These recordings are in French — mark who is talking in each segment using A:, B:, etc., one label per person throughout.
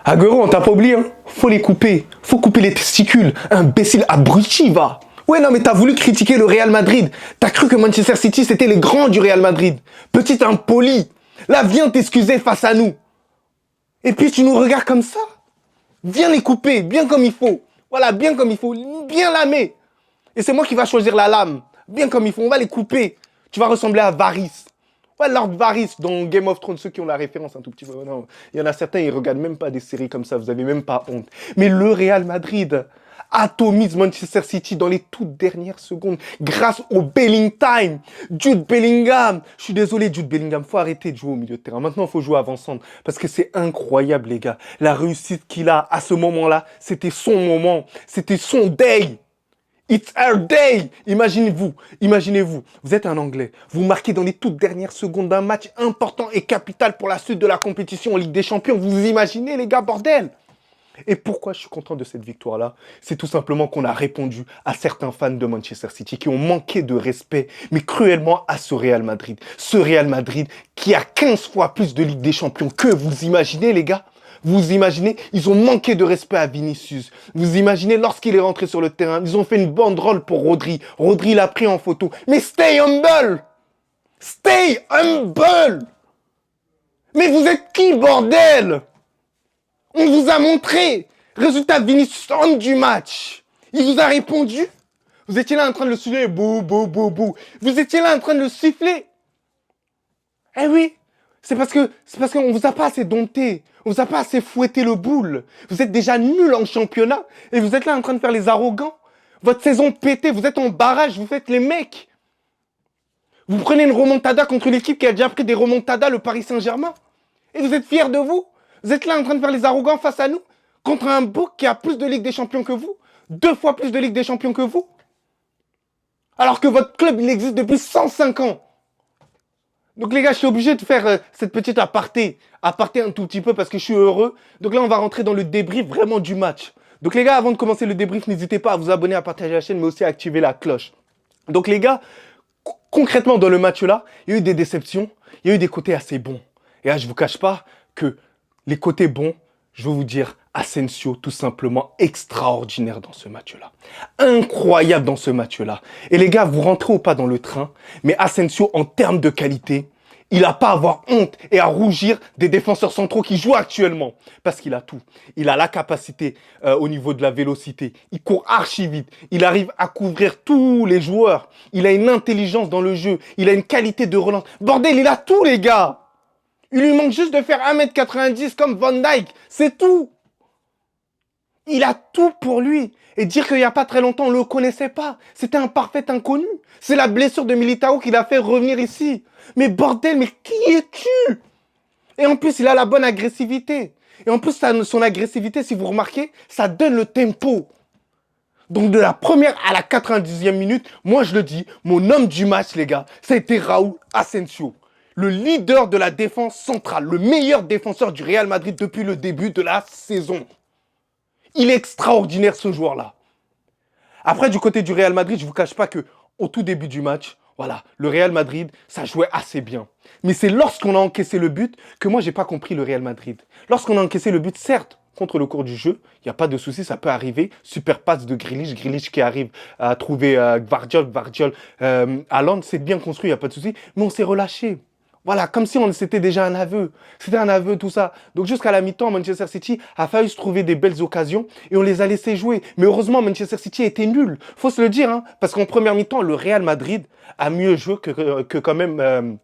A: Agüero, on t'a pas oublié, hein? Faut les couper. Faut couper les testicules. Imbécile abruti, va. Ouais, non, mais t'as voulu critiquer le Real Madrid. T'as cru que Manchester City, c'était les grands du Real Madrid. Petit impoli. Là, viens t'excuser face à nous. Et puis, tu nous regardes comme ça. Viens les couper, bien comme il faut. Voilà, bien comme il faut. Bien lamer. Et c'est moi qui va choisir la lame. Bien comme il faut. On va les couper. Tu vas ressembler à Varys. Ouais, Lord Varys dans Game of Thrones, ceux qui ont la référence un tout petit peu. Non, il y en a certains, ils regardent même pas des séries comme ça, vous avez même pas honte. Mais le Real Madrid atomise Manchester City dans les toutes dernières secondes grâce au Belling Time. Jude Bellingham. Je suis désolé, Jude Bellingham, faut arrêter de jouer au milieu de terrain. Maintenant, il faut jouer avant-centre parce que c'est incroyable, les gars. La réussite qu'il a à ce moment-là, c'était son moment. C'était son day. It's our day! Imaginez-vous, vous êtes un Anglais, vous marquez dans les toutes dernières secondes d'un match important et capital pour la suite de la compétition en Ligue des Champions. Vous imaginez, les gars, bordel! Et pourquoi je suis content de cette victoire-là? C'est tout simplement qu'on a répondu à certains fans de Manchester City qui ont manqué de respect, mais cruellement, à ce Real Madrid. Ce Real Madrid qui a 15 fois plus de Ligue des Champions que vous imaginez, les gars? Vous imaginez, ils ont manqué de respect à Vinicius. Vous imaginez, lorsqu'il est rentré sur le terrain, ils ont fait une banderole pour Rodri. Rodri l'a pris en photo. Mais stay humble! Stay humble! Mais vous êtes qui, bordel? On vous a montré. Résultat, Vinicius, homme du match. Il vous a répondu. Vous étiez là en train de le siffler. Bou, bou, bou, bou. Vous étiez là en train de le siffler. Eh oui. C'est parce qu'on vous a pas assez dompté. On vous a pas assez fouetté le boule. Vous êtes déjà nul en championnat. Et vous êtes là en train de faire les arrogants. Votre saison pétée. Vous êtes en barrage. Vous faites les mecs. Vous prenez une remontada contre l'équipe qui a déjà pris des remontadas, le Paris Saint-Germain. Et vous êtes fiers de vous. Vous êtes là en train de faire les arrogants face à nous. Contre un bouc qui a plus de Ligue des Champions que vous. 2 fois plus de Ligue des Champions que vous. Alors que votre club, il existe depuis 105 ans. Donc les gars, je suis obligé de faire cette petite aparté un tout petit peu parce que je suis heureux. Donc là, on va rentrer dans le débrief vraiment du match. Donc les gars, avant de commencer le débrief, n'hésitez pas à vous abonner, à partager la chaîne, mais aussi à activer la cloche. Donc les gars, concrètement dans le match-là, il y a eu des déceptions, il y a eu des côtés assez bons. Et là, je vous cache pas que les côtés bons, je vais vous dire, Asensio, tout simplement extraordinaire dans ce match-là. Incroyable dans ce match-là. Et les gars, vous rentrez ou pas dans le train, mais Asensio, en termes de qualité, il n'a pas à avoir honte et à rougir des défenseurs centraux qui jouent actuellement. Parce qu'il a tout. Il a la capacité au niveau de la vélocité. Il court archi vite. Il arrive à couvrir tous les joueurs. Il a une intelligence dans le jeu. Il a une qualité de relance. Bordel, il a tout, les gars. Il lui manque juste de faire 1m90 comme Van Dijk. C'est tout. Il a tout pour lui. Et dire qu'il n'y a pas très longtemps, on ne le connaissait pas. C'était un parfait inconnu. C'est la blessure de Militao qui l'a fait revenir ici. Mais bordel, mais qui es-tu? Et en plus, il a la bonne agressivité. Et en plus, son agressivité, si vous remarquez, ça donne le tempo. Donc de la première à la 90e minute, moi je le dis, mon homme du match, les gars, ça a été Raúl Asensio. Le leader de la défense centrale, le meilleur défenseur du Real Madrid depuis le début de la saison. Il est extraordinaire, ce joueur-là. Après, du côté du Real Madrid, je ne vous cache pas que au tout début du match, voilà, le Real Madrid, ça jouait assez bien. Mais c'est lorsqu'on a encaissé le but que moi, je n'ai pas compris le Real Madrid. Lorsqu'on a encaissé le but, certes, contre le cours du jeu, il n'y a pas de souci, ça peut arriver. Super passe de Grealish qui arrive à trouver Gvardiol, Haaland, c'est bien construit, il n'y a pas de souci. Mais on s'est relâché. Voilà, comme si c'était déjà un aveu. C'était un aveu, tout ça. Donc jusqu'à la mi-temps, Manchester City a failli se trouver des belles occasions et on les a laissés jouer. Mais heureusement, Manchester City était nul. Faut se le dire, hein, parce qu'en première mi-temps, le Real Madrid a mieux joué que quand même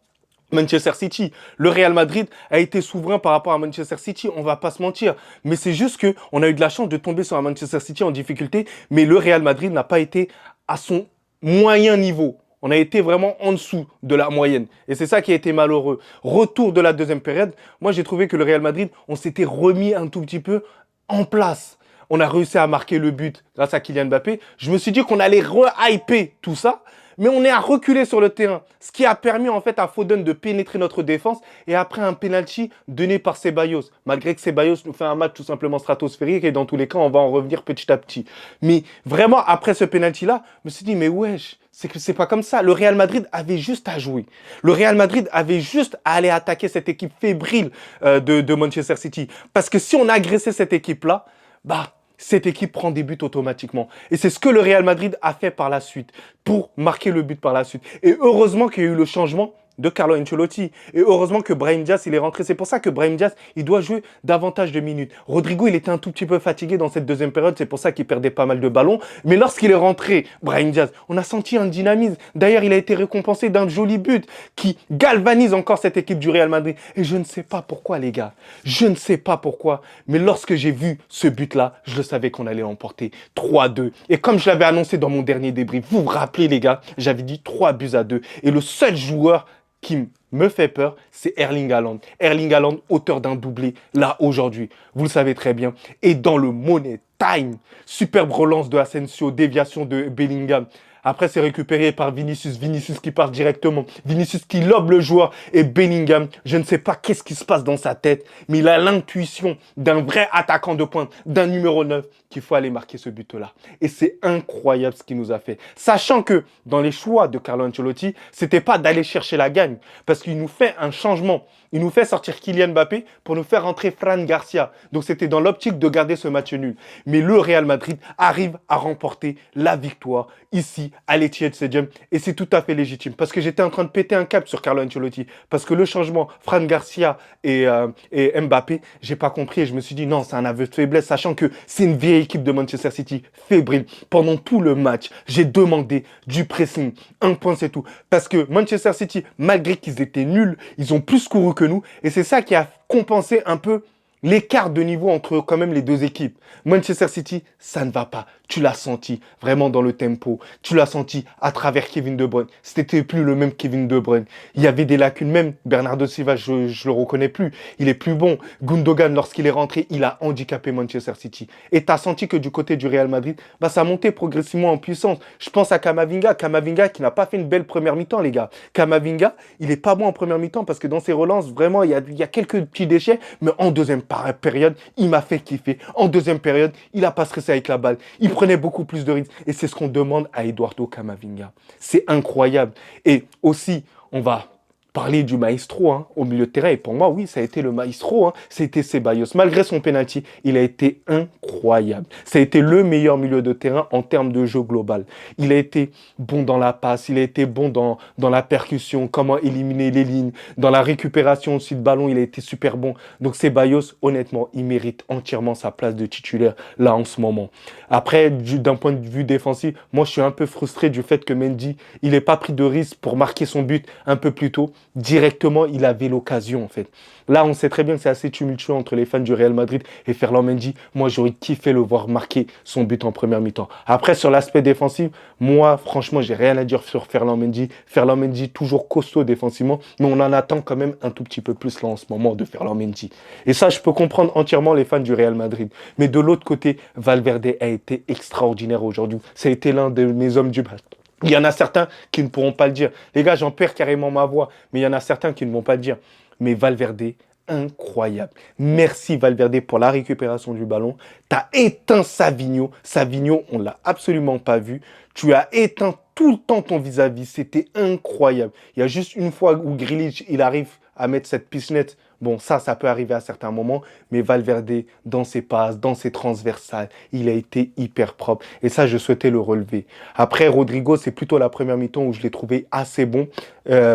A: Manchester City. Le Real Madrid a été souverain par rapport à Manchester City, on va pas se mentir. Mais c'est juste que on a eu de la chance de tomber sur un Manchester City en difficulté, mais le Real Madrid n'a pas été à son moyen niveau. On a été vraiment en dessous de la moyenne. Et c'est ça qui a été malheureux. Retour de la deuxième période. Moi, j'ai trouvé que le Real Madrid, on s'était remis un tout petit peu en place. On a réussi à marquer le but grâce à Kylian Mbappé. Je me suis dit qu'on allait re-hyper tout ça. Mais on est à reculer sur le terrain. Ce qui a permis en fait à Foden de pénétrer notre défense et après un penalty donné par Ceballos. Malgré que Ceballos nous fait un match tout simplement stratosphérique et dans tous les cas, on va en revenir petit à petit. Mais vraiment, après ce penalty-là, je me suis dit, mais wesh, c'est que c'est pas comme ça. Le Real Madrid avait juste à jouer. Le Real Madrid avait juste à aller attaquer cette équipe fébrile de Manchester City. Parce que si on agressait cette équipe-là, bah, cette équipe prend des buts automatiquement. Et c'est ce que le Real Madrid a fait par la suite, pour marquer le but par la suite. Et heureusement qu'il y a eu le changement de Carlo Ancelotti. Et heureusement que Brahim Diaz, il est rentré. C'est pour ça que Brahim Diaz, il doit jouer davantage de minutes. Rodrigo, il était un tout petit peu fatigué dans cette deuxième période. C'est pour ça qu'il perdait pas mal de ballons. Mais lorsqu'il est rentré, Brahim Diaz, on a senti un dynamisme. D'ailleurs, il a été récompensé d'un joli but qui galvanise encore cette équipe du Real Madrid. Et je ne sais pas pourquoi, les gars. Je ne sais pas pourquoi. Mais lorsque j'ai vu ce but-là, je le savais qu'on allait l'emporter. 3-2. Et comme je l'avais annoncé dans mon dernier débrief, vous vous rappelez, les gars, j'avais dit 3-2. Et le seul joueur qui me fait peur, c'est Erling Haaland. Erling Haaland, auteur d'un doublé, là, aujourd'hui. Vous le savez très bien. Et dans le Money Time, superbe relance de Asensio, déviation de Bellingham. Après, c'est récupéré par Vinicius. Vinicius qui part directement. Vinicius qui lobe le joueur. Et Bellingham, je ne sais pas qu'est-ce qui se passe dans sa tête, mais il a l'intuition d'un vrai attaquant de pointe, d'un numéro 9, qu'il faut aller marquer ce but-là. Et c'est incroyable ce qu'il nous a fait. Sachant que dans les choix de Carlo Ancelotti, c'était pas d'aller chercher la gagne. Parce qu'il nous fait un changement. Il nous fait sortir Kylian Mbappé pour nous faire rentrer Fran Garcia. Donc c'était dans l'optique de garder ce match nul. Mais le Real Madrid arrive à remporter la victoire ici à l'Etihad Stadium. Et c'est tout à fait légitime. Parce que j'étais en train de péter un câble sur Carlo Ancelotti. Parce que le changement Fran Garcia et Mbappé, j'ai pas compris. Et je me suis dit non, c'est un aveu de faiblesse. Sachant que c'est une vieille équipe de Manchester City fébrile. Pendant tout le match, j'ai demandé du pressing. Un point, c'est tout. Parce que Manchester City, malgré qu'ils étaient nuls, ils ont plus couru que nous. Et c'est ça qui a compensé un peu l'écart de niveau entre quand même les deux équipes. Manchester City, ça ne va pas. Tu l'as senti vraiment dans le tempo. Tu l'as senti à travers Kevin De Bruyne. C'était plus le même Kevin De Bruyne. Il y avait des lacunes. Même Bernardo Silva, je le reconnais plus. Il est plus bon. Gundogan, lorsqu'il est rentré, il a handicapé Manchester City. Et tu as senti que du côté du Real Madrid, bah, ça montait progressivement en puissance. Je pense à Camavinga. Camavinga qui n'a pas fait une belle première mi-temps, les gars. Camavinga, il est pas bon en première mi-temps parce que dans ses relances, vraiment, il y a quelques petits déchets. Mais en deuxième période, il m'a fait kiffer. En deuxième période, il a pas stressé avec la balle. Il prenait beaucoup plus de risques. Et c'est ce qu'on demande à Eduardo Camavinga. C'est incroyable. Et aussi, on va parler du maestro au milieu de terrain. Et pour moi, oui, ça a été le maestro. C'était Ceballos. Malgré son penalty, il a été incroyable. Ça a été le meilleur milieu de terrain en termes de jeu global. Il a été bon dans la passe. Il a été bon dans la percussion, comment éliminer les lignes. Dans la récupération aussi de ballon, il a été super bon. Donc Ceballos, honnêtement, il mérite entièrement sa place de titulaire là en ce moment. Après, d'un point de vue défensif, moi, je suis un peu frustré du fait que Mendy, il n'ait pas pris de risque pour marquer son but un peu plus tôt. Directement, il avait l'occasion en fait. Là, on sait très bien que c'est assez tumultueux entre les fans du Real Madrid et Ferland Mendy. Moi, j'aurais kiffé le voir marquer son but en première mi-temps. Après, sur l'aspect défensif, moi, franchement, j'ai rien à dire sur Ferland Mendy. Ferland Mendy, toujours costaud défensivement, mais on en attend quand même un tout petit peu plus là en ce moment de Ferland Mendy. Et ça, je peux comprendre entièrement les fans du Real Madrid. Mais de l'autre côté, Valverde a été extraordinaire aujourd'hui. Ça a été l'un de mes hommes du match. Il y en a certains qui ne pourront pas le dire. Les gars, j'en perds carrément ma voix. Mais il y en a certains qui ne vont pas le dire. Mais Valverde, incroyable. Merci Valverde pour la récupération du ballon. Tu as éteint Savinho. Savinho, on ne l'a absolument pas vu. Tu as éteint tout le temps ton vis-à-vis. C'était incroyable. Il y a juste une fois où Grealish, il arrive à mettre cette pichenette. Bon, ça peut arriver à certains moments, mais Valverde, dans ses passes, dans ses transversales, il a été hyper propre. Et ça, je souhaitais le relever. Après, Rodrigo, c'est plutôt la première mi-temps où je l'ai trouvé assez bon.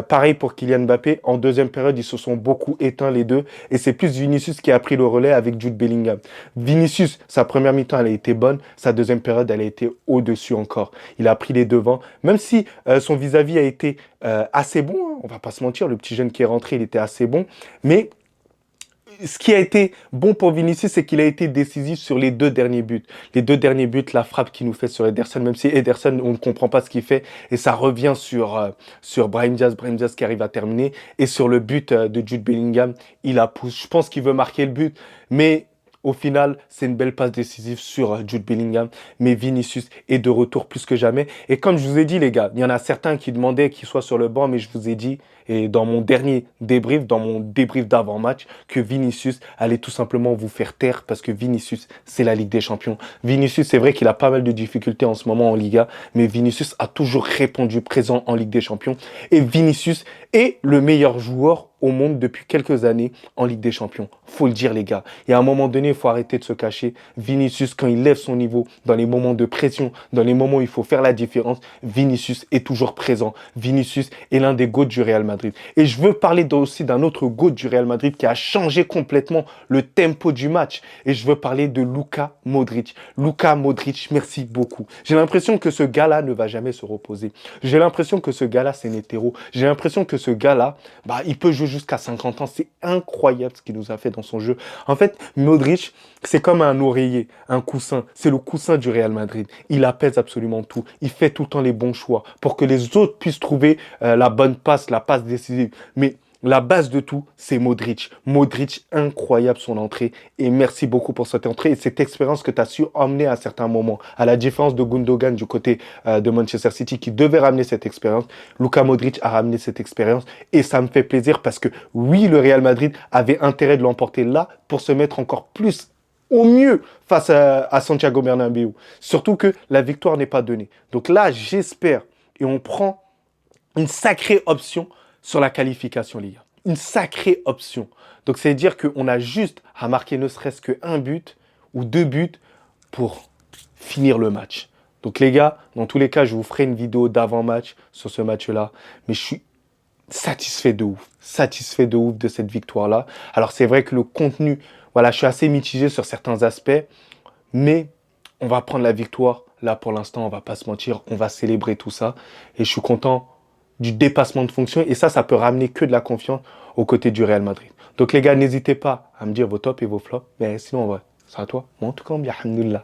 A: Pareil pour Kylian Mbappé. En deuxième période, ils se sont beaucoup éteints les deux. Et c'est plus Vinicius qui a pris le relais avec Jude Bellingham. Vinicius, sa première mi-temps, elle a été bonne. Sa deuxième période, elle a été au-dessus encore. Il a pris les devants. Même si son vis-à-vis a été assez bon, on va pas se mentir, le petit jeune qui est rentré, il était assez bon. Mais ce qui a été bon pour Vinicius, c'est qu'il a été décisif sur les deux derniers buts. Les deux derniers buts, la frappe qu'il nous fait sur Ederson, même si Ederson, on ne comprend pas ce qu'il fait, et ça revient sur Brahim Diaz qui arrive à terminer, et sur le but de Jude Bellingham, il a poussé. Je pense qu'il veut marquer le but, mais Au final, c'est une belle passe décisive sur Jude Bellingham, mais Vinicius est de retour plus que jamais. Et comme je vous ai dit, les gars, il y en a certains qui demandaient qu'il soit sur le banc, mais je vous ai dit, et dans mon dernier débrief, dans mon débrief d'avant-match, que Vinicius allait tout simplement vous faire taire parce que Vinicius, c'est la Ligue des Champions. Vinicius, c'est vrai qu'il a pas mal de difficultés en ce moment en Liga, mais Vinicius a toujours répondu présent en Ligue des Champions. Et Vinicius est le meilleur joueur au monde depuis quelques années en Ligue des Champions. Faut le dire, les gars. Et à un moment donné, il faut arrêter de se cacher. Vinicius, quand il lève son niveau, dans les moments de pression, dans les moments où il faut faire la différence, Vinicius est toujours présent. Vinicius est l'un des GOAT du Real Madrid. Et je veux parler aussi d'un autre GOAT du Real Madrid qui a changé complètement le tempo du match. Et je veux parler de Luka Modric. Luka Modric, merci beaucoup. J'ai l'impression que ce gars-là ne va jamais se reposer. J'ai l'impression que ce gars-là, c'est un hétéro. J'ai l'impression que ce gars-là, il peut jouer jusqu'à 50 ans. C'est incroyable ce qu'il nous a fait dans son jeu. En fait, Modric, c'est comme un oreiller, un coussin. C'est le coussin du Real Madrid. Il apaise absolument tout. Il fait tout le temps les bons choix pour que les autres puissent trouver la bonne passe, la passe décisive. Mais la base de tout, c'est Modric. Modric, incroyable son entrée. Et merci beaucoup pour cette entrée et cette expérience que tu as su emmener à certains moments. À la différence de Gundogan du côté de Manchester City qui devait ramener cette expérience, Luka Modric a ramené cette expérience. Et ça me fait plaisir parce que oui, le Real Madrid avait intérêt de l'emporter là pour se mettre encore plus au mieux face à Santiago Bernabéu. Surtout que la victoire n'est pas donnée. Donc là, j'espère et on prend une sacrée option sur la qualification, les gars. Une sacrée option. Donc, c'est dire qu'on a juste à marquer ne serait-ce qu'un but ou 2 buts pour finir le match. Donc, les gars, dans tous les cas, je vous ferai une vidéo d'avant-match sur ce match-là. Mais je suis satisfait de ouf. Satisfait de ouf de cette victoire-là. Alors, c'est vrai que le contenu, voilà, je suis assez mitigé sur certains aspects. Mais on va prendre la victoire. Là, pour l'instant, on va pas se mentir. On va célébrer tout ça. Et je suis content du dépassement de fonction. Et ça peut ramener que de la confiance aux côtés du Real Madrid. Donc les gars, n'hésitez pas à me dire vos tops et vos flops. Mais sinon, ouais, c'est à toi. Moi, en tout cas, bien, alhamdoulilah.